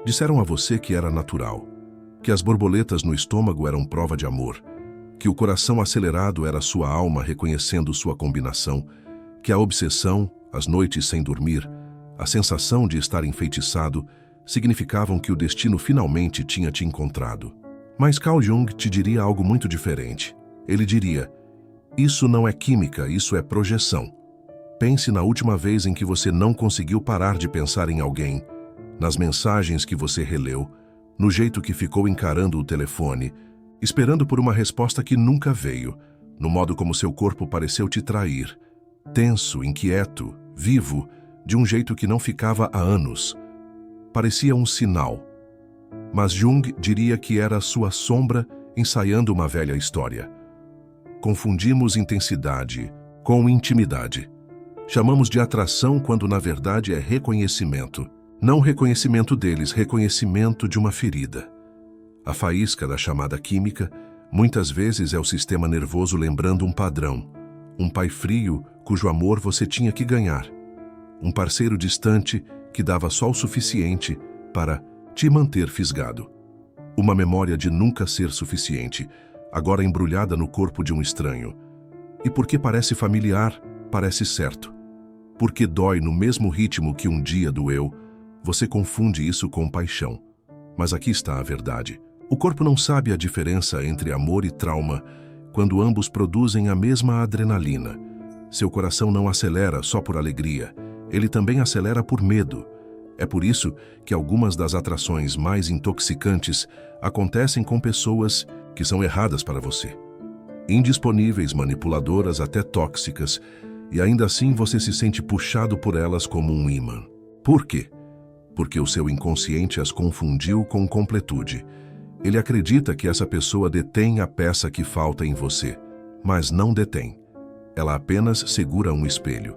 Disseram a você que era natural, que as borboletas no estômago eram prova de amor, que o coração acelerado era sua alma reconhecendo sua combinação, que a obsessão, as noites sem dormir, a sensação de estar enfeitiçado, significavam que o destino finalmente tinha te encontrado. Mas Carl Jung te diria algo muito diferente. Ele diria: isso não é química, isso é projeção. Pense na última vez em que você não conseguiu parar de pensar em alguém, nas mensagens que você releu, no jeito que ficou encarando o telefone, esperando por uma resposta que nunca veio, no modo como seu corpo pareceu te trair, tenso, inquieto, vivo, de um jeito que não ficava há anos. Parecia um sinal. Mas Jung diria que era sua sombra ensaiando uma velha história. Confundimos intensidade com intimidade. Chamamos de atração quando na verdade é reconhecimento. Não reconhecimento deles, reconhecimento de uma ferida. A faísca da chamada química muitas vezes é o sistema nervoso lembrando um padrão. Um pai frio cujo amor você tinha que ganhar. Um parceiro distante que dava só o suficiente para te manter fisgado. Uma memória de nunca ser suficiente, agora embrulhada no corpo de um estranho. E porque parece familiar, parece certo. Porque dói no mesmo ritmo que um dia doeu, você confunde isso com paixão. Mas aqui está a verdade. O corpo não sabe a diferença entre amor e trauma quando ambos produzem a mesma adrenalina. Seu coração não acelera só por alegria, ele também acelera por medo. É por isso que algumas das atrações mais intoxicantes acontecem com pessoas que são erradas para você. Indisponíveis, manipuladoras, até tóxicas, e ainda assim você se sente puxado por elas como um ímã. Por quê? Porque o seu inconsciente as confundiu com completude. Ele acredita que essa pessoa detém a peça que falta em você, mas não detém. Ela apenas segura um espelho.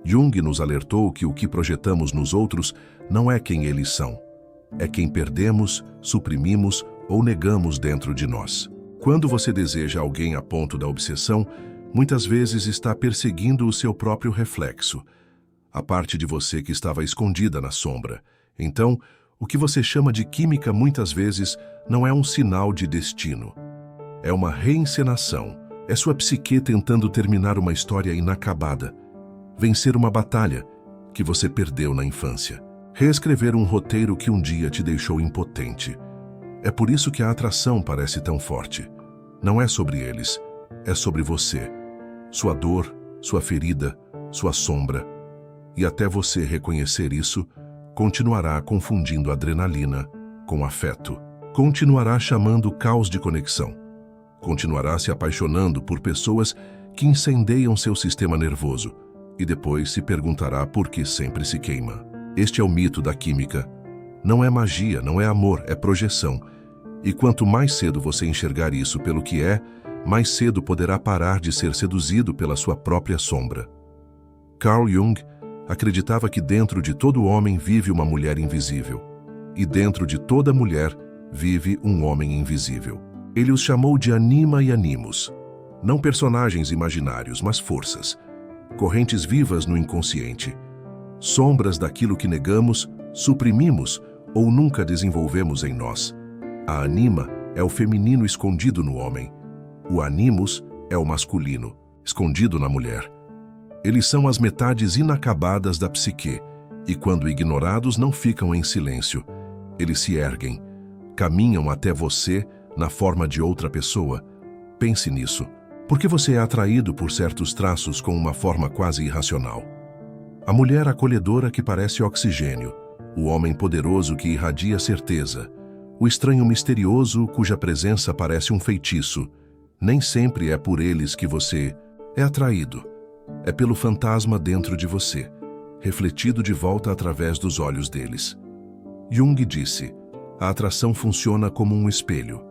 Jung nos alertou que o que projetamos nos outros não é quem eles são. É quem perdemos, suprimimos ou negamos dentro de nós. Quando você deseja alguém a ponto da obsessão, muitas vezes está perseguindo o seu próprio reflexo, a parte de você que estava escondida na sombra. Então, o que você chama de química muitas vezes não é um sinal de destino. É uma reencenação. É sua psique tentando terminar uma história inacabada, vencer uma batalha que você perdeu na infância, reescrever um roteiro que um dia te deixou impotente. É por isso que a atração parece tão forte. Não é sobre eles, é sobre você. Sua dor, sua ferida, sua sombra. E até você reconhecer isso, continuará confundindo adrenalina com afeto. Continuará chamando caos de conexão. Continuará se apaixonando por pessoas que incendeiam seu sistema nervoso e depois se perguntará por que sempre se queima. Este é o mito da química. Não é magia, não é amor, é projeção. E quanto mais cedo você enxergar isso pelo que é, mais cedo poderá parar de ser seduzido pela sua própria sombra. Carl Jung acreditava que dentro de todo homem vive uma mulher invisível, e dentro de toda mulher vive um homem invisível. Ele os chamou de anima e animus, não personagens imaginários, mas forças, correntes vivas no inconsciente, sombras daquilo que negamos, suprimimos ou nunca desenvolvemos em nós. A anima é o feminino escondido no homem. O animus é o masculino, escondido na mulher. Eles são as metades inacabadas da psique, e quando ignorados não ficam em silêncio. Eles se erguem, caminham até você na forma de outra pessoa. Pense nisso. Por que você é atraído por certos traços com uma forma quase irracional? A mulher acolhedora que parece oxigênio, o homem poderoso que irradia certeza, o estranho misterioso cuja presença parece um feitiço. Nem sempre é por eles que você é atraído. É pelo fantasma dentro de você, refletido de volta através dos olhos deles. Jung disse: a atração funciona como um espelho.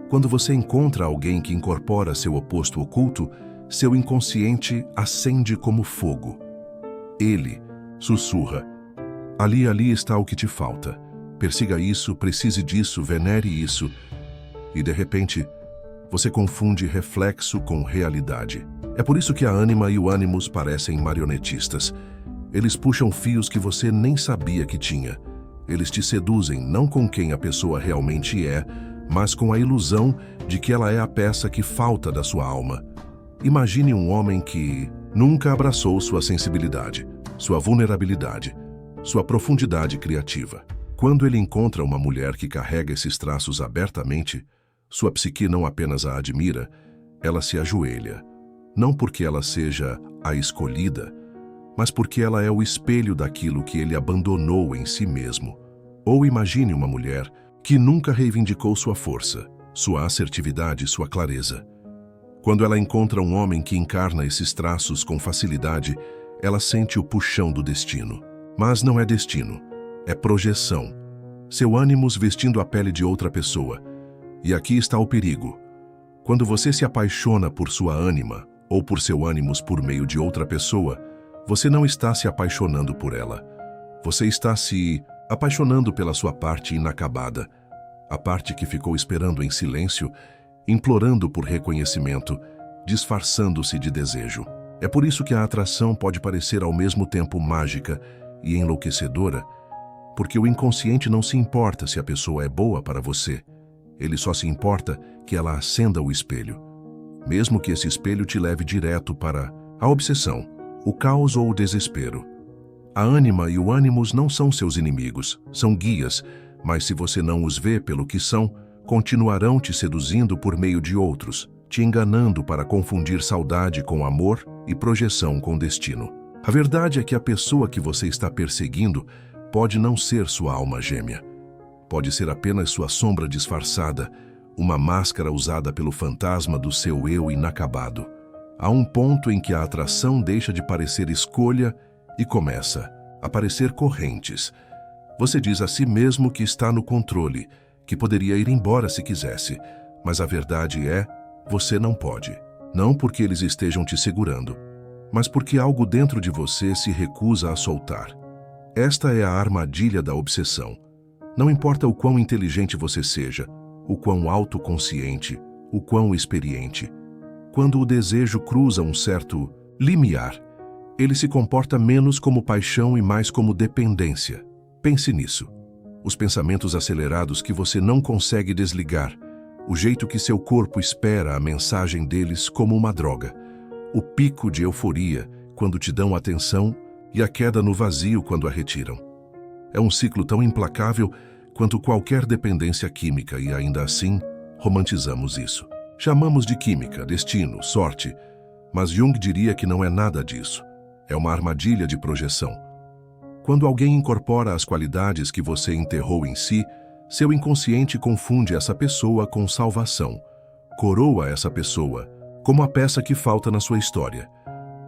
Quando você encontra alguém que incorpora seu oposto oculto, seu inconsciente acende como fogo. Ele sussurra: ali está o que te falta. Persiga isso, precise disso, venere isso. E de repente, você confunde reflexo com realidade. É por isso que a ânima e o ânimos parecem marionetistas. Eles puxam fios que você nem sabia que tinha. Eles te seduzem não com quem a pessoa realmente é, mas com a ilusão de que ela é a peça que falta da sua alma. Imagine um homem que nunca abraçou sua sensibilidade, sua vulnerabilidade, sua profundidade criativa. Quando ele encontra uma mulher que carrega esses traços abertamente, sua psique não apenas a admira, ela se ajoelha. Não porque ela seja a escolhida, mas porque ela é o espelho daquilo que ele abandonou em si mesmo. Ou imagine uma mulher que nunca reivindicou sua força, sua assertividade e sua clareza. Quando ela encontra um homem que encarna esses traços com facilidade, ela sente o puxão do destino. Mas não é destino, é projeção. Seu ânimos vestindo a pele de outra pessoa. E aqui está o perigo. Quando você se apaixona por sua ânima, ou por seu ânimos por meio de outra pessoa, você não está se apaixonando por ela. Você está se apaixonando pela sua parte inacabada, a parte que ficou esperando em silêncio, implorando por reconhecimento, disfarçando-se de desejo. É por isso que a atração pode parecer ao mesmo tempo mágica e enlouquecedora, porque o inconsciente não se importa se a pessoa é boa para você. Ele só se importa que ela acenda o espelho, mesmo que esse espelho te leve direto para a obsessão, o caos ou o desespero. A ânima e o ânimos não são seus inimigos, são guias, mas se você não os vê pelo que são, continuarão te seduzindo por meio de outros, te enganando para confundir saudade com amor e projeção com destino. A verdade é que a pessoa que você está perseguindo pode não ser sua alma gêmea. Pode ser apenas sua sombra disfarçada, uma máscara usada pelo fantasma do seu eu inacabado. Há um ponto em que a atração deixa de parecer escolha e começa a parecer correntes. Você diz a si mesmo que está no controle, que poderia ir embora se quisesse, mas a verdade é, você não pode. Não porque eles estejam te segurando, mas porque algo dentro de você se recusa a soltar. Esta é a armadilha da obsessão. Não importa o quão inteligente você seja, o quão autoconsciente, o quão experiente. Quando o desejo cruza um certo limiar, ele se comporta menos como paixão e mais como dependência. Pense nisso. Os pensamentos acelerados que você não consegue desligar, o jeito que seu corpo espera a mensagem deles como uma droga, o pico de euforia quando te dão atenção e a queda no vazio quando a retiram. É um ciclo tão implacável quanto qualquer dependência química e ainda assim romantizamos isso. Chamamos de química, destino, sorte, mas Jung diria que não é nada disso. É uma armadilha de projeção. Quando alguém incorpora as qualidades que você enterrou em si, seu inconsciente confunde essa pessoa com salvação, coroa essa pessoa como a peça que falta na sua história.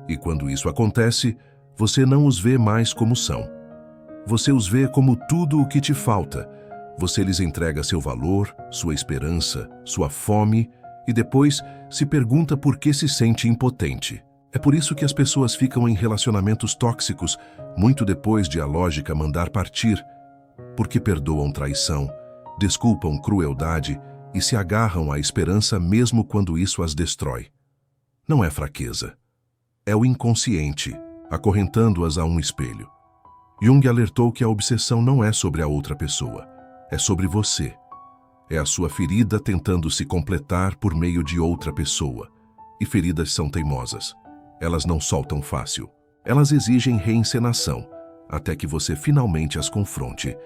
E quando isso acontece, você não os vê mais como são. Você os vê como tudo o que te falta. Você lhes entrega seu valor, sua esperança, sua fome e depois se pergunta por que se sente impotente. É por isso que as pessoas ficam em relacionamentos tóxicos muito depois de a lógica mandar partir, porque perdoam traição, desculpam crueldade e se agarram à esperança mesmo quando isso as destrói. Não é fraqueza. É o inconsciente, acorrentando-as a um espelho. Jung alertou que a obsessão não é sobre a outra pessoa, é sobre você. É a sua ferida tentando se completar por meio de outra pessoa. E feridas são teimosas. Elas não soltam fácil. Elas exigem reencenação, até que você finalmente as confronte.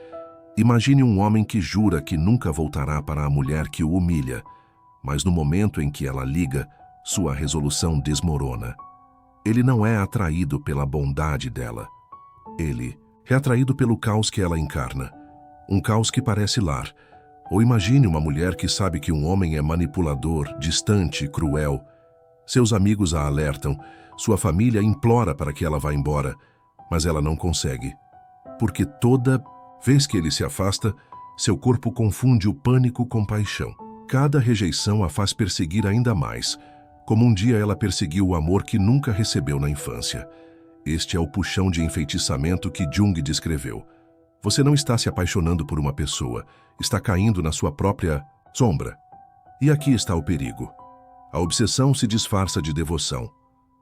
Imagine um homem que jura que nunca voltará para a mulher que o humilha, mas no momento em que ela liga, sua resolução desmorona. Ele não é atraído pela bondade dela. Ele é atraído pelo caos que ela encarna. Um caos que parece lar. Ou imagine uma mulher que sabe que um homem é manipulador, distante, cruel. Seus amigos a alertam, sua família implora para que ela vá embora, mas ela não consegue. Porque toda vez que ele se afasta, seu corpo confunde o pânico com paixão. Cada rejeição a faz perseguir ainda mais, como um dia ela perseguiu o amor que nunca recebeu na infância. Este é o puxão de enfeitiçamento que Jung descreveu. Você não está se apaixonando por uma pessoa, está caindo na sua própria sombra. E aqui está o perigo. A obsessão se disfarça de devoção.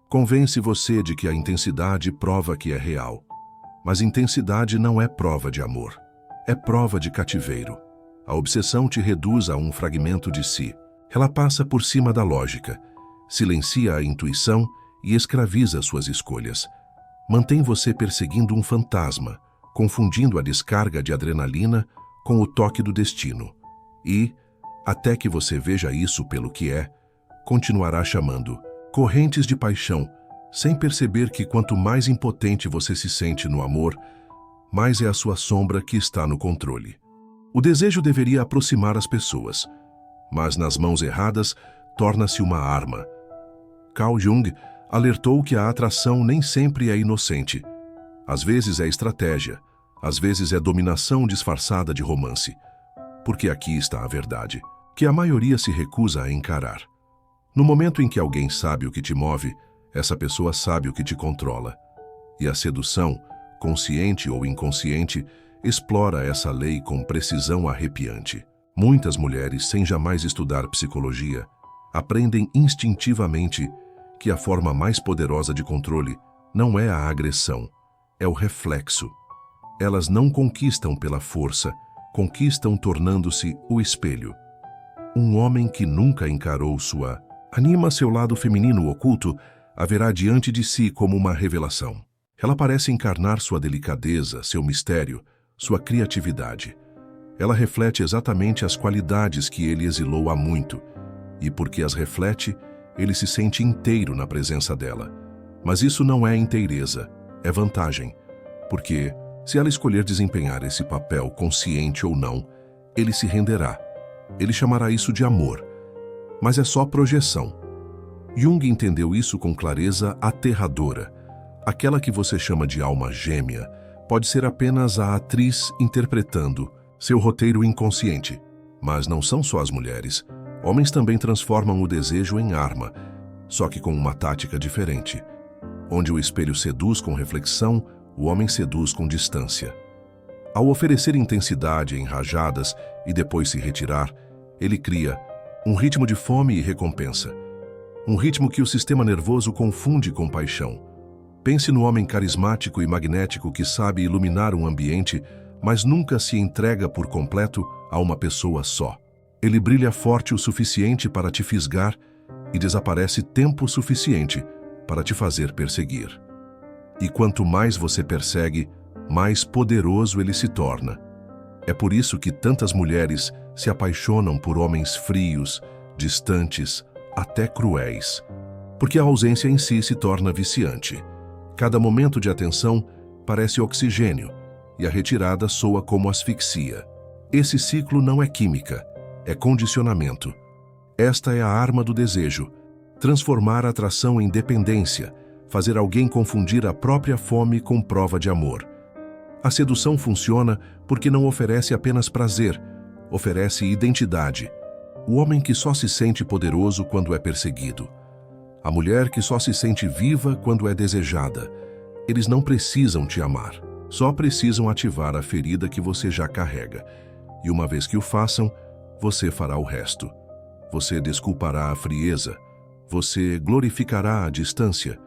Convence você de que a intensidade prova que é real. Mas intensidade não é prova de amor. é prova de cativeiro. A obsessão te reduz a um fragmento de si. Ela passa por cima da lógica, silencia a intuição e escraviza suas escolhas. Mantém você perseguindo um fantasma, confundindo a descarga de adrenalina com o toque do destino. E, até que você veja isso pelo que é, continuará chamando correntes de paixão, sem perceber que quanto mais impotente você se sente no amor, mais é a sua sombra que está no controle. O desejo deveria aproximar as pessoas, mas nas mãos erradas torna-se uma arma. Carl Jung alertou que a atração nem sempre é inocente. Às vezes é estratégia, às vezes é dominação disfarçada de romance. Porque aqui está a verdade, que a maioria se recusa a encarar. No momento em que alguém sabe o que te move, essa pessoa sabe o que te controla. E a sedução, consciente ou inconsciente, explora essa lei com precisão arrepiante. Muitas mulheres, sem jamais estudar psicologia, aprendem instintivamente que a forma mais poderosa de controle não é a agressão, é o reflexo. Elas não conquistam pela força, conquistam tornando-se o espelho. Um homem que nunca encarou anima seu lado feminino oculto, haverá diante de si como uma revelação. Ela parece encarnar sua delicadeza, seu mistério, sua criatividade. Ela reflete exatamente as qualidades que ele exilou há muito, e porque as reflete, ele se sente inteiro na presença dela. Mas isso não é inteireza, é vantagem, porque, se ela escolher desempenhar esse papel consciente ou não, ele se renderá. Ele chamará isso de amor, mas é só projeção. Jung entendeu isso com clareza aterradora. Aquela que você chama de alma gêmea pode ser apenas a atriz interpretando seu roteiro inconsciente. Mas não são só as mulheres. Homens também transformam o desejo em arma, só que com uma tática diferente. Onde o espelho seduz com reflexão, o homem seduz com distância. Ao oferecer intensidade em rajadas e depois se retirar, ele cria um ritmo de fome e recompensa. Um ritmo que o sistema nervoso confunde com paixão. Pense no homem carismático e magnético que sabe iluminar um ambiente, mas nunca se entrega por completo a uma pessoa só. Ele brilha forte o suficiente para te fisgar e desaparece tempo suficiente para te fazer perseguir. E quanto mais você persegue, mais poderoso ele se torna. É por isso que tantas mulheres se apaixonam por homens frios, distantes, até cruéis. Porque a ausência em si se torna viciante. Cada momento de atenção parece oxigênio, e a retirada soa como asfixia. Esse ciclo não é química, é condicionamento. Esta é a arma do desejo, transformar a atração em dependência, fazer alguém confundir a própria fome com prova de amor. A sedução funciona porque não oferece apenas prazer, oferece identidade. O homem que só se sente poderoso quando é perseguido. A mulher que só se sente viva quando é desejada. Eles não precisam te amar, só precisam ativar a ferida que você já carrega. E uma vez que o façam, você fará o resto. Você desculpará a frieza, você glorificará a distância,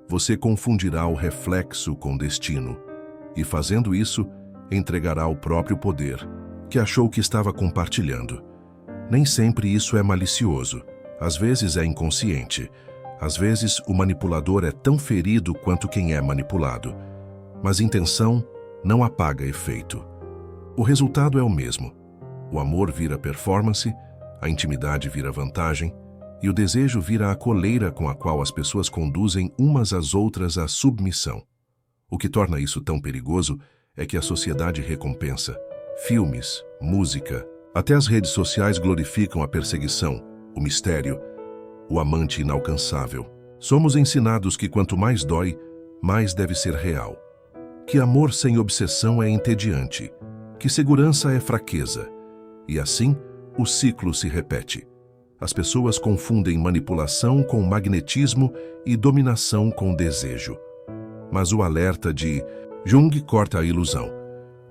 você confundirá o reflexo com destino. E fazendo isso, entregará o próprio poder, que achou que estava compartilhando. Nem sempre isso é malicioso, às vezes é inconsciente. Às vezes o manipulador é tão ferido quanto quem é manipulado. Mas intenção não apaga efeito. O resultado é o mesmo. O amor vira performance, a intimidade vira vantagem, e o desejo vira a coleira com a qual as pessoas conduzem umas às outras à submissão. O que torna isso tão perigoso é que a sociedade recompensa. Filmes, música, até as redes sociais glorificam a perseguição, o mistério, o amante inalcançável. Somos ensinados que quanto mais dói, mais deve ser real. Que amor sem obsessão é entediante, que segurança é fraqueza. E assim, o ciclo se repete. As pessoas confundem manipulação com magnetismo e dominação com desejo. Mas o alerta de Jung corta a ilusão.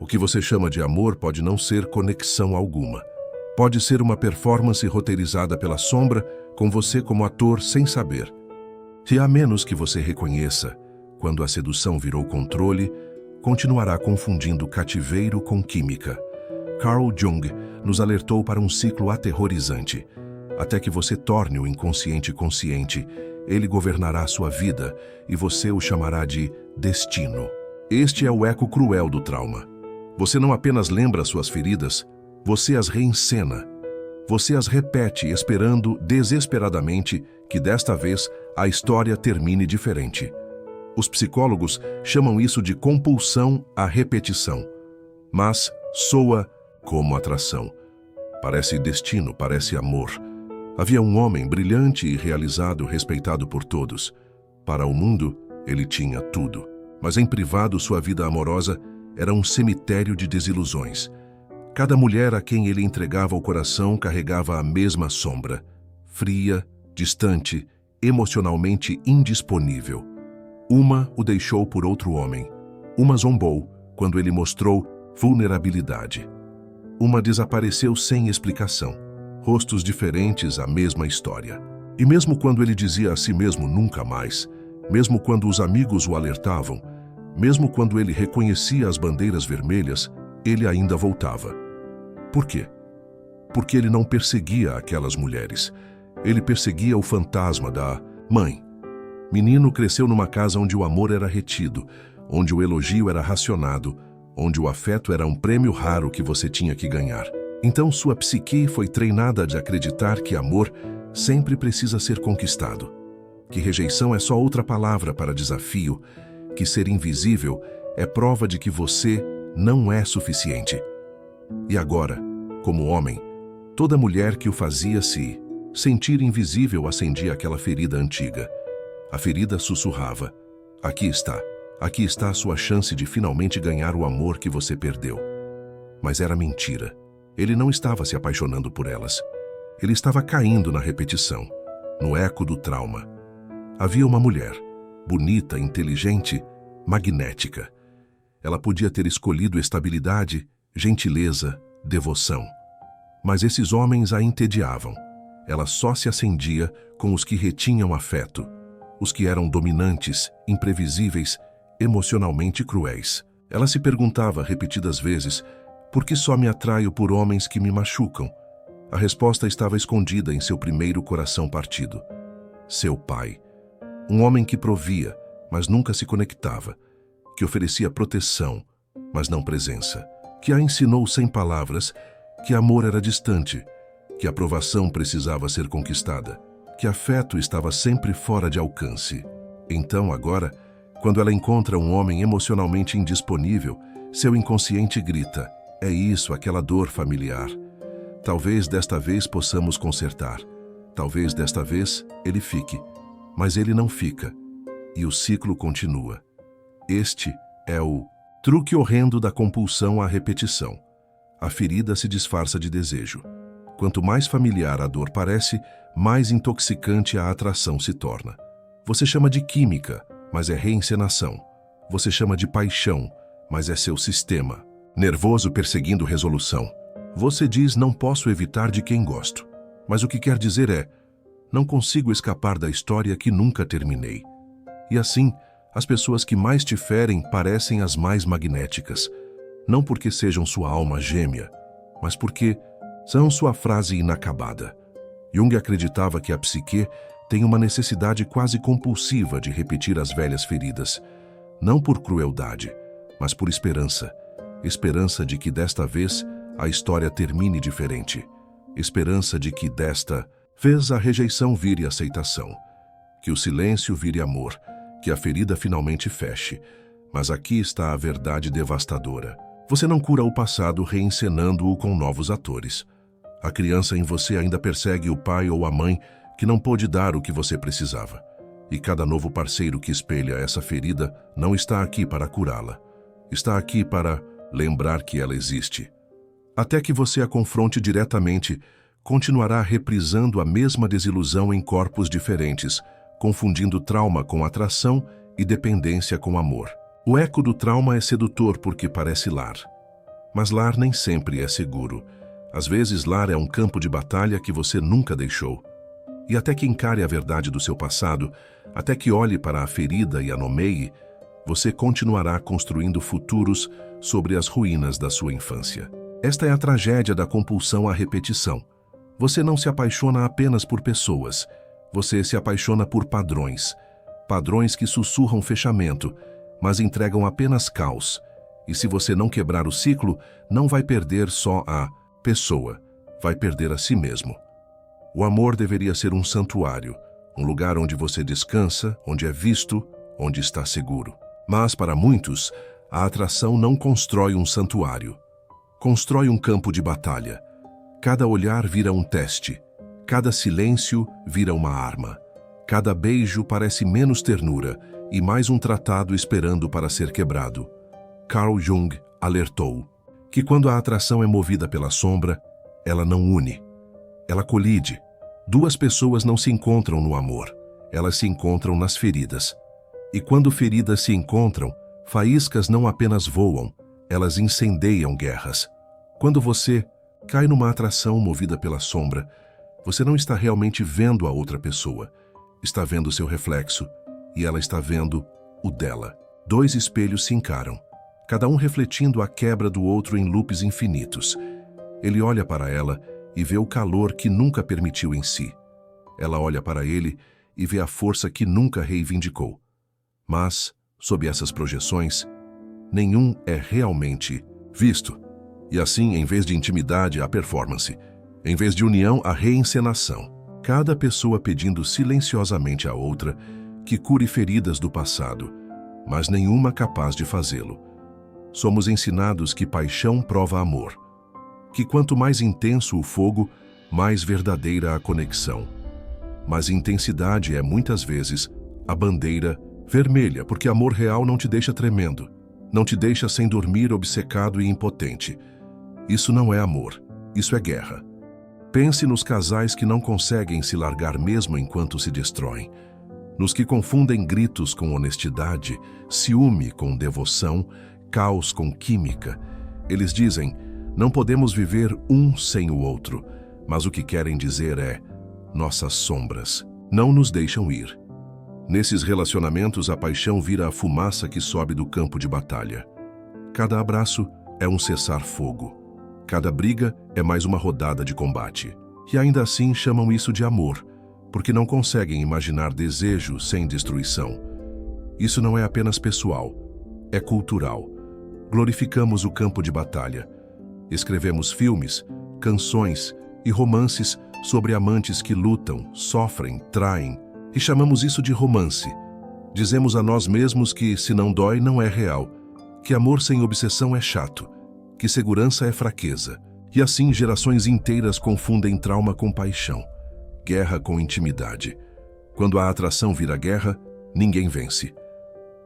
O que você chama de amor pode não ser conexão alguma. Pode ser uma performance roteirizada pela sombra, com você como ator sem saber. E a menos que você reconheça, quando a sedução virou controle, continuará confundindo cativeiro com química. Carl Jung nos alertou para um ciclo aterrorizante. Até que você torne o inconsciente consciente, ele governará sua vida e você o chamará de destino. Este é o eco cruel do trauma. Você não apenas lembra suas feridas, você as reencena. Você as repete esperando desesperadamente que desta vez a história termine diferente. Os psicólogos chamam isso de compulsão à repetição, mas soa como atração. Parece destino, parece amor. Havia um homem brilhante e realizado, respeitado por todos. Para o mundo, ele tinha tudo. Mas em privado, sua vida amorosa era um cemitério de desilusões. Cada mulher a quem ele entregava o coração carregava a mesma sombra. Fria, distante, emocionalmente indisponível. Uma o deixou por outro homem. Uma zombou quando ele mostrou vulnerabilidade. Uma desapareceu sem explicação. Rostos diferentes, a mesma história. E mesmo quando ele dizia a si mesmo nunca mais, mesmo quando os amigos o alertavam, mesmo quando ele reconhecia as bandeiras vermelhas, ele ainda voltava. Por quê? Porque ele não perseguia aquelas mulheres. Ele perseguia o fantasma da mãe. Menino cresceu numa casa onde o amor era retido, onde o elogio era racionado, onde o afeto era um prêmio raro que você tinha que ganhar. Então sua psique foi treinada de acreditar que amor sempre precisa ser conquistado, que rejeição é só outra palavra para desafio, que ser invisível é prova de que você não é suficiente. E agora, como homem, toda mulher que o fazia se sentir invisível acendia aquela ferida antiga. A ferida sussurrava: aqui está a sua chance de finalmente ganhar o amor que você perdeu. Mas era mentira. Ele não estava se apaixonando por elas. Ele estava caindo na repetição, no eco do trauma. Havia uma mulher, bonita, inteligente, magnética. Ela podia ter escolhido estabilidade, gentileza, devoção. Mas esses homens a entediavam. Ela só se acendia com os que retinham afeto, os que eram dominantes, imprevisíveis, emocionalmente cruéis. Ela se perguntava repetidas vezes: por que só me atraio por homens que me machucam? A resposta estava escondida em seu primeiro coração partido. Seu pai. Um homem que provia, mas nunca se conectava. Que oferecia proteção, mas não presença. Que a ensinou sem palavras que amor era distante, que a aprovação precisava ser conquistada, que afeto estava sempre fora de alcance. Então, agora, quando ela encontra um homem emocionalmente indisponível, seu inconsciente grita: é isso, aquela dor familiar. Talvez desta vez possamos consertar. Talvez desta vez ele fique. Mas ele não fica. E o ciclo continua. Este é o truque horrendo da compulsão à repetição. A ferida se disfarça de desejo. Quanto mais familiar a dor parece, mais intoxicante a atração se torna. Você chama de química, mas é reencenação. Você chama de paixão, mas é seu sistema nervoso perseguindo resolução. Você diz: não posso evitar de quem gosto. Mas o que quer dizer é: não consigo escapar da história que nunca terminei. E assim, as pessoas que mais te ferem parecem as mais magnéticas. Não porque sejam sua alma gêmea, mas porque são sua frase inacabada. Jung acreditava que a psique tem uma necessidade quase compulsiva de repetir as velhas feridas, não por crueldade, mas por esperança. Esperança de que desta vez a história termine diferente. Esperança de que desta vez a rejeição vire aceitação. Que o silêncio vire amor. Que a ferida finalmente feche. Mas aqui está a verdade devastadora. Você não cura o passado reencenando-o com novos atores. A criança em você ainda persegue o pai ou a mãe que não pôde dar o que você precisava. E cada novo parceiro que espelha essa ferida não está aqui para curá-la. Está aqui para lembrar que ela existe. Até que você a confronte diretamente, continuará reprisando a mesma desilusão em corpos diferentes, confundindo trauma com atração e dependência com amor. O eco do trauma é sedutor porque parece lar. Mas lar nem sempre é seguro. Às vezes, lar é um campo de batalha que você nunca deixou. E até que encare a verdade do seu passado, até que olhe para a ferida e a nomeie, você continuará construindo futuros sobre as ruínas da sua infância. Esta é a tragédia da compulsão à repetição. Você não se apaixona apenas por pessoas, você se apaixona por padrões. Padrões que sussurram fechamento, mas entregam apenas caos. E se você não quebrar o ciclo, não vai perder só a pessoa, vai perder a si mesmo. O amor deveria ser um santuário, um lugar onde você descansa, onde é visto, onde está seguro. Mas, para muitos, a atração não constrói um santuário. Constrói um campo de batalha. Cada olhar vira um teste. Cada silêncio vira uma arma. Cada beijo parece menos ternura e mais um tratado esperando para ser quebrado. Carl Jung alertou que quando a atração é movida pela sombra, ela não une, ela colide. Duas pessoas não se encontram no amor, elas se encontram nas feridas. E quando feridas se encontram, faíscas não apenas voam, elas incendeiam guerras. Quando você cai numa atração movida pela sombra, você não está realmente vendo a outra pessoa, está vendo seu reflexo e ela está vendo o dela. Dois espelhos se encaram, cada um refletindo a quebra do outro em loops infinitos. Ele olha para ela e vê o calor que nunca permitiu em si. Ela olha para ele e vê a força que nunca reivindicou. Mas, sob essas projeções, nenhum é realmente visto. E assim, em vez de intimidade, há performance. Em vez de união, há reencenação. Cada pessoa pedindo silenciosamente à outra que cure feridas do passado, mas nenhuma capaz de fazê-lo. Somos ensinados que paixão prova amor, que quanto mais intenso o fogo, mais verdadeira a conexão. Mas intensidade é, muitas vezes, a bandeira vermelha, porque amor real não te deixa tremendo, não te deixa sem dormir, obcecado e impotente. Isso não é amor, isso é guerra. Pense nos casais que não conseguem se largar mesmo enquanto se destroem, nos que confundem gritos com honestidade, ciúme com devoção, caos com química. Eles dizem, não podemos viver um sem o outro, mas o que querem dizer é, nossas sombras não nos deixam ir. Nesses relacionamentos, a paixão vira a fumaça que sobe do campo de batalha. Cada abraço é um cessar-fogo. Cada briga é mais uma rodada de combate. E ainda assim chamam isso de amor, porque não conseguem imaginar desejo sem destruição. Isso não é apenas pessoal, é cultural. Glorificamos o campo de batalha. Escrevemos filmes, canções e romances sobre amantes que lutam, sofrem, traem, e chamamos isso de romance. Dizemos a nós mesmos que, se não dói, não é real, que amor sem obsessão é chato, que segurança é fraqueza. E assim gerações inteiras confundem trauma com paixão, guerra com intimidade. Quando a atração vira guerra, ninguém vence.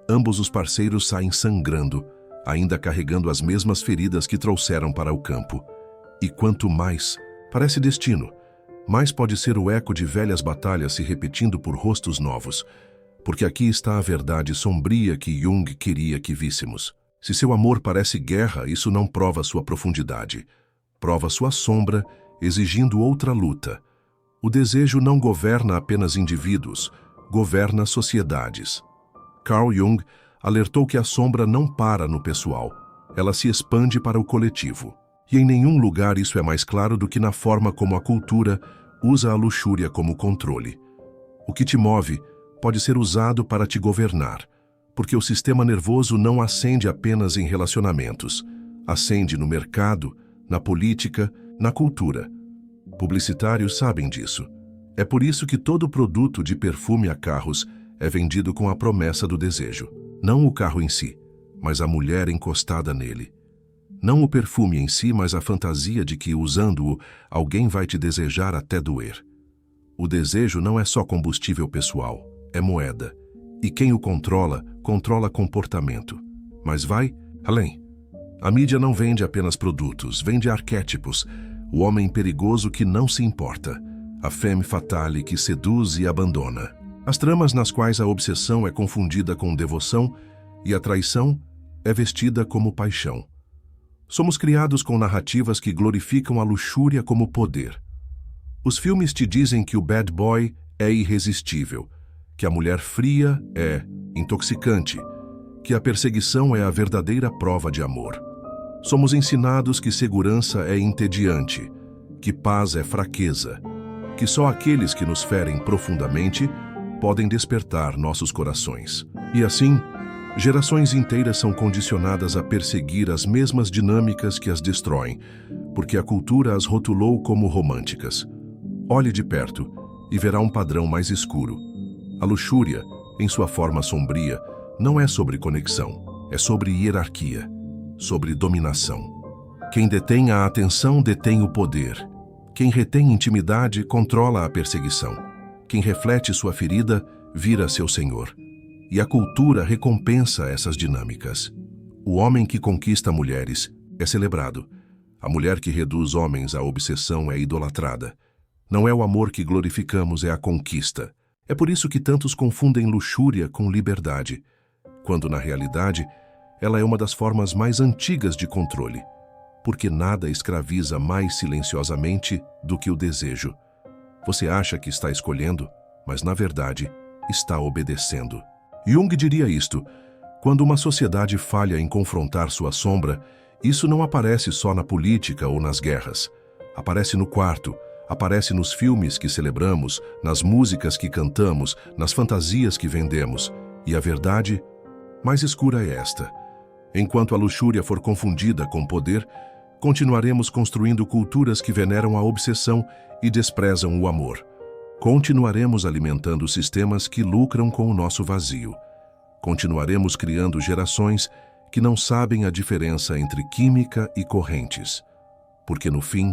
Ambos os parceiros saem sangrando, ainda carregando as mesmas feridas que trouxeram para o campo. E quanto mais parece destino, mais pode ser o eco de velhas batalhas se repetindo por rostos novos, porque aqui está a verdade sombria que Jung queria que víssemos. Se seu amor parece guerra, isso não prova sua profundidade. Prova sua sombra, exigindo outra luta. O desejo não governa apenas indivíduos, governa sociedades. Carl Jung alertou que a sombra não para no pessoal, ela se expande para o coletivo. E em nenhum lugar isso é mais claro do que na forma como a cultura usa a luxúria como controle. O que te move pode ser usado para te governar, porque o sistema nervoso não acende apenas em relacionamentos, acende no mercado, na política, na cultura. Publicitários sabem disso. É por isso que todo produto de perfume a carros é vendido com a promessa do desejo. Não o carro em si, mas a mulher encostada nele. Não o perfume em si, mas a fantasia de que, usando-o, alguém vai te desejar até doer. O desejo não é só combustível pessoal, é moeda. E quem o controla, controla comportamento. Mas vai além. A mídia não vende apenas produtos, vende arquétipos. O homem perigoso que não se importa. A femme fatale que seduz e abandona. As tramas nas quais a obsessão é confundida com devoção e a traição é vestida como paixão. Somos criados com narrativas que glorificam a luxúria como poder. Os filmes te dizem que o bad boy é irresistível, que a mulher fria é intoxicante, que a perseguição é a verdadeira prova de amor. Somos ensinados que segurança é entediante, que paz é fraqueza, que só aqueles que nos ferem profundamente podem despertar nossos corações. E assim, gerações inteiras são condicionadas a perseguir as mesmas dinâmicas que as destroem, porque a cultura as rotulou como românticas. Olhe de perto e verá um padrão mais escuro. A luxúria, em sua forma sombria, não é sobre conexão, é sobre hierarquia, sobre dominação. Quem detém a atenção detém o poder. Quem retém intimidade controla a perseguição. Quem reflete sua ferida vira seu senhor. E a cultura recompensa essas dinâmicas. O homem que conquista mulheres é celebrado. A mulher que reduz homens à obsessão é idolatrada. Não é o amor que glorificamos, é a conquista. É por isso que tantos confundem luxúria com liberdade, quando na realidade ela é uma das formas mais antigas de controle, porque nada escraviza mais silenciosamente do que o desejo. Você acha que está escolhendo, mas na verdade está obedecendo. Jung diria isto: quando uma sociedade falha em confrontar sua sombra, isso não aparece só na política ou nas guerras. Aparece no quarto, aparece nos filmes que celebramos, nas músicas que cantamos, nas fantasias que vendemos. E a verdade mais escura é esta: enquanto a luxúria for confundida com poder, continuaremos construindo culturas que veneram a obsessão e desprezam o amor. Continuaremos alimentando sistemas que lucram com o nosso vazio. Continuaremos criando gerações que não sabem a diferença entre química e correntes. Porque no fim,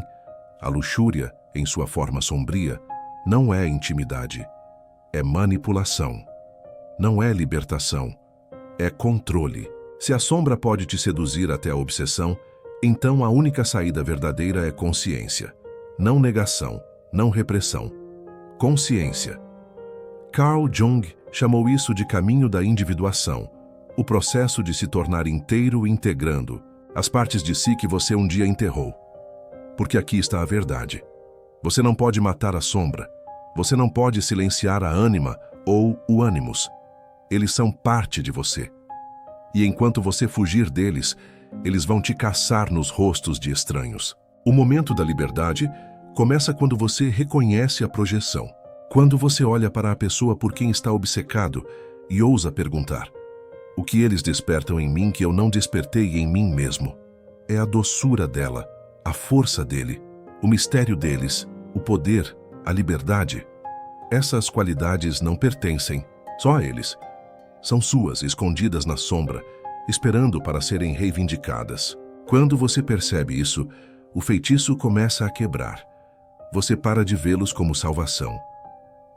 a luxúria, em sua forma sombria, não é intimidade, é manipulação. Não é libertação, é controle. Se a sombra pode te seduzir até a obsessão, então a única saída verdadeira é consciência. Não negação, não repressão. Consciência. Carl Jung chamou isso de caminho da individuação, o processo de se tornar inteiro integrando as partes de si que você um dia enterrou. Porque aqui está a verdade. Você não pode matar a sombra, você não pode silenciar a ânima ou o ânimos. Eles são parte de você. E enquanto você fugir deles, eles vão te caçar nos rostos de estranhos. O momento da liberdade começa quando você reconhece a projeção. Quando você olha para a pessoa por quem está obcecado e ousa perguntar: o que eles despertam em mim que eu não despertei em mim mesmo? É a doçura dela, a força dele, o mistério deles, o poder, a liberdade. Essas qualidades não pertencem só a eles. São suas, escondidas na sombra, esperando para serem reivindicadas. Quando você percebe isso, o feitiço começa a quebrar. Você para de vê-los como salvação.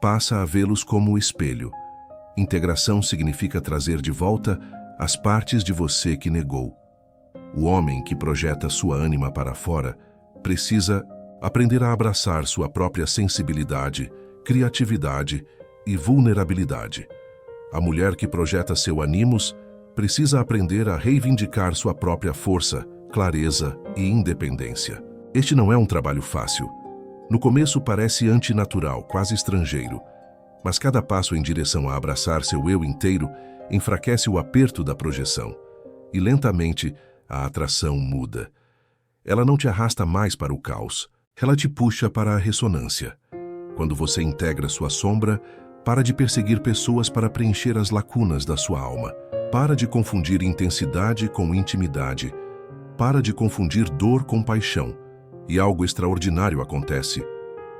Passa a vê-los como espelho. Integração significa trazer de volta as partes de você que negou. O homem que projeta sua ânima para fora precisa aprender a abraçar sua própria sensibilidade, criatividade e vulnerabilidade. A mulher que projeta seu ânimos precisa aprender a reivindicar sua própria força, clareza e independência. Este não é um trabalho fácil. No começo parece antinatural, quase estrangeiro, mas cada passo em direção a abraçar seu eu inteiro enfraquece o aperto da projeção, e lentamente a atração muda. Ela não te arrasta mais para o caos, ela te puxa para a ressonância. Quando você integra sua sombra, para de perseguir pessoas para preencher as lacunas da sua alma. Para de confundir intensidade com intimidade. Para de confundir dor com paixão. E algo extraordinário acontece.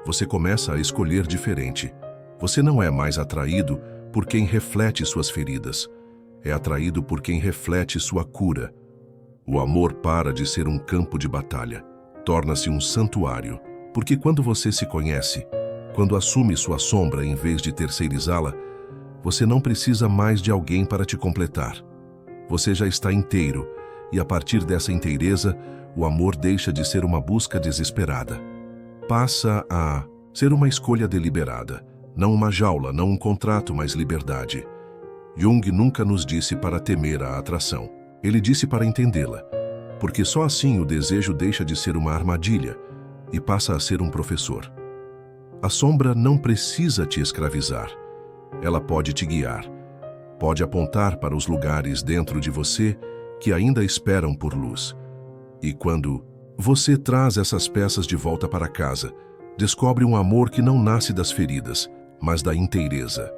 Você começa a escolher diferente. Você não é mais atraído por quem reflete suas feridas. É atraído por quem reflete sua cura. O amor para de ser um campo de batalha. Torna-se um santuário. Porque quando você se conhece, quando assume sua sombra em vez de terceirizá-la, você não precisa mais de alguém para te completar. Você já está inteiro, e a partir dessa inteireza, o amor deixa de ser uma busca desesperada. Passa a ser uma escolha deliberada, não uma jaula, não um contrato, mas liberdade. Jung nunca nos disse para temer a atração. Ele disse para entendê-la, porque só assim o desejo deixa de ser uma armadilha e passa a ser um professor. A sombra não precisa te escravizar. Ela pode te guiar. Pode apontar para os lugares dentro de você que ainda esperam por luz. E quando você traz essas peças de volta para casa, descobre um amor que não nasce das feridas, mas da inteireza.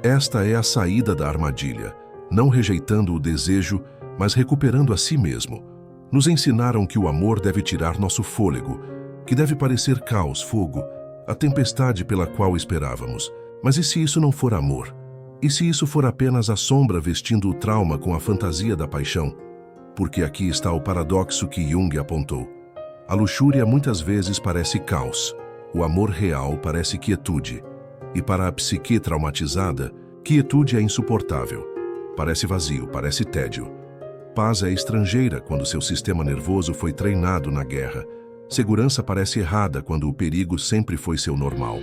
Esta é a saída da armadilha, não rejeitando o desejo, mas recuperando a si mesmo. Nos ensinaram que o amor deve tirar nosso fôlego, que deve parecer caos, fogo, a tempestade pela qual esperávamos. Mas e se isso não for amor? E se isso for apenas a sombra vestindo o trauma com a fantasia da paixão? Porque aqui está o paradoxo que Jung apontou. A luxúria muitas vezes parece caos, o amor real parece quietude. E para a psique traumatizada, quietude é insuportável. Parece vazio, parece tédio. Paz é estrangeira quando seu sistema nervoso foi treinado na guerra. Segurança parece errada quando o perigo sempre foi seu normal.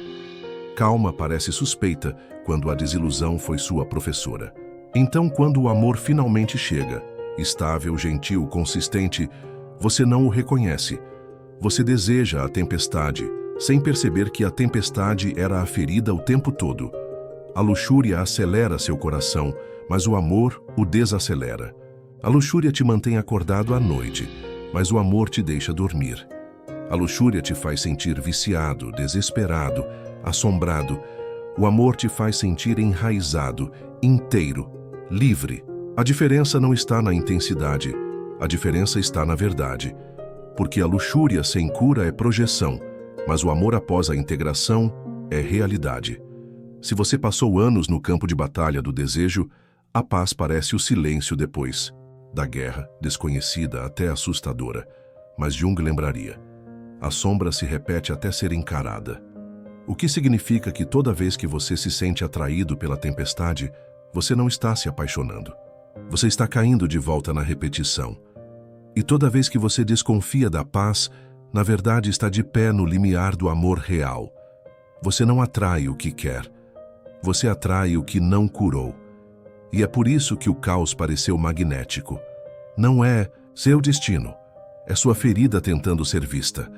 Calma parece suspeita quando a desilusão foi sua professora. Então, quando o amor finalmente chega, estável, gentil, consistente, você não o reconhece. Você deseja a tempestade, sem perceber que a tempestade era a ferida o tempo todo. A luxúria acelera seu coração, mas o amor o desacelera. A luxúria te mantém acordado à noite, mas o amor te deixa dormir. A luxúria te faz sentir viciado, desesperado, assombrado. O amor te faz sentir enraizado, inteiro, livre. A diferença não está na intensidade, a diferença está na verdade. Porque a luxúria sem cura é projeção, mas o amor após a integração é realidade. Se você passou anos no campo de batalha do desejo, a paz parece o silêncio depois da guerra, desconhecida até assustadora. Mas Jung lembraria: a sombra se repete até ser encarada. O que significa que toda vez que você se sente atraído pela tempestade, você não está se apaixonando. Você está caindo de volta na repetição. E toda vez que você desconfia da paz, na verdade está de pé no limiar do amor real. Você não atrai o que quer. Você atrai o que não curou. E é por isso que o caos pareceu magnético. Não é seu destino. É sua ferida tentando ser vista.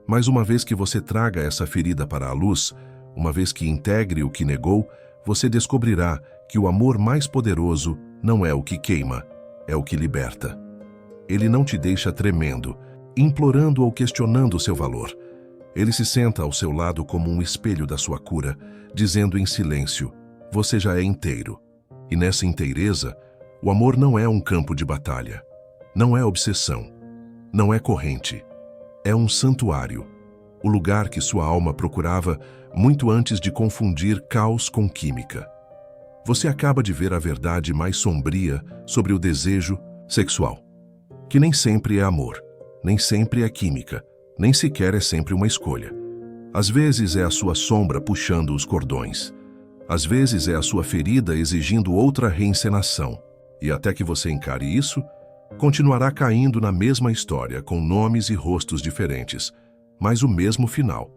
Mas uma vez que você traga essa ferida para a luz, uma vez que integre o que negou, você descobrirá que o amor mais poderoso não é o que queima, é o que liberta. Ele não te deixa tremendo, implorando ou questionando o seu valor. Ele se senta ao seu lado como um espelho da sua cura, dizendo em silêncio: você já é inteiro. E nessa inteireza, o amor não é um campo de batalha, não é obsessão, não é corrente. É um santuário, o lugar que sua alma procurava muito antes de confundir caos com química. Você acaba de ver a verdade mais sombria sobre o desejo sexual, que nem sempre é amor, nem sempre é química, nem sequer é sempre uma escolha. Às vezes é a sua sombra puxando os cordões. Às vezes é a sua ferida exigindo outra reencenação. E até que você encare isso, continuará caindo na mesma história, com nomes e rostos diferentes, mas o mesmo final.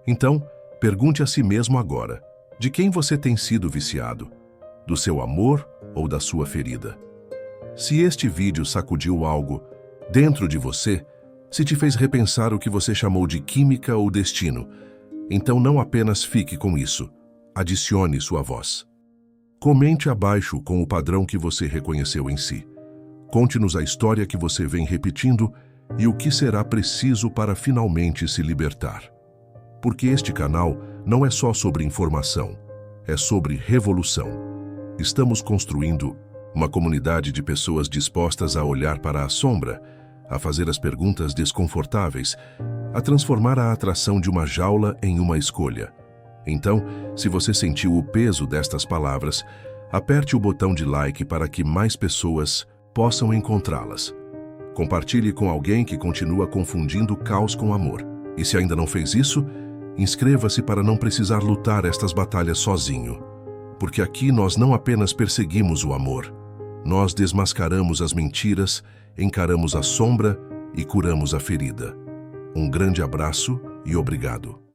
Então, pergunte a si mesmo agora: de quem você tem sido viciado? Do seu amor ou da sua ferida? Se este vídeo sacudiu algo dentro de você, se te fez repensar o que você chamou de química ou destino, então não apenas fique com isso, adicione sua voz. Comente abaixo com o padrão que você reconheceu em si. Conte-nos a história que você vem repetindo e o que será preciso para finalmente se libertar. Porque este canal não é só sobre informação, é sobre revolução. Estamos construindo uma comunidade de pessoas dispostas a olhar para a sombra, a fazer as perguntas desconfortáveis, a transformar a atração de uma jaula em uma escolha. Então, se você sentiu o peso destas palavras, aperte o botão de like para que mais pessoas possam encontrá-las. Compartilhe com alguém que continua confundindo caos com amor. E se ainda não fez isso, inscreva-se para não precisar lutar estas batalhas sozinho. Porque aqui nós não apenas perseguimos o amor, nós desmascaramos as mentiras, encaramos a sombra e curamos a ferida. Um grande abraço e obrigado.